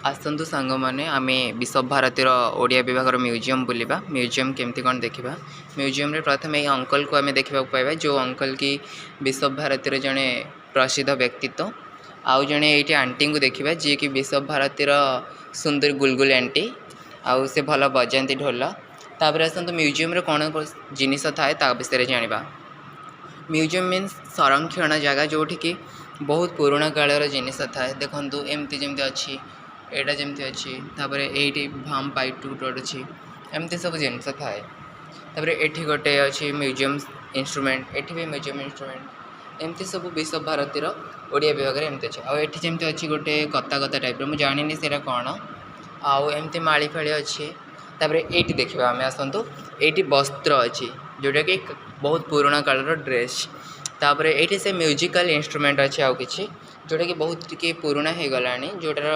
आसतु सांग मैंने आम विश्व भारतीर ओडिया विभाग म्यूजियम बुलवा म्यूजियम केमती कौन देखा म्यूजियम रे प्रथम ये अंकल को आम देखा पाइबा जो अंकल की विश्व भारतीर जड़े प्रसिद्ध व्यक्तित्व आउ जड़े ये आंटी को देखा जी कि विश्व भारतीर सुंदर गुलगुल आंटी आउ से भल बजाती ढोल तापर आसतु म्यूजियम रे कौन जिनिस थाए ता विषय जाना म्यूजियम मीन्स संरक्षण जगह जोठी कि बहुत पुराणा कालर जिनिस थाए देखु एमती जमी अच्छी एटा जमी अच्छी तापर ये भाम पाइप टूट अच्छी एमती सब जिनस थाए तापर एठी गोटे अच्छी म्यूजियम इंस्ट्रूमेंट एठी भी म्यूजियम इंस्ट्रूमेंट एमती सब विश्व भारतीर ओडिया विभाग एमती अच्छे आउ एठी जमी अच्छी गोटे कत्ता कत्ता टाइप मुझे जानी से कौन आउ एमती माली फाड़ी अच्छी तापर ये देखा आम आसतु ये वस्त्र अच्छी जोटा कि बहुत पुराणा कालर ड्रेस तापर ये से म्यूजिकल इंस्ट्रूमेंट अच्छे आउ कि जोटा कि बहुत पुराणा हो गलानी जोटार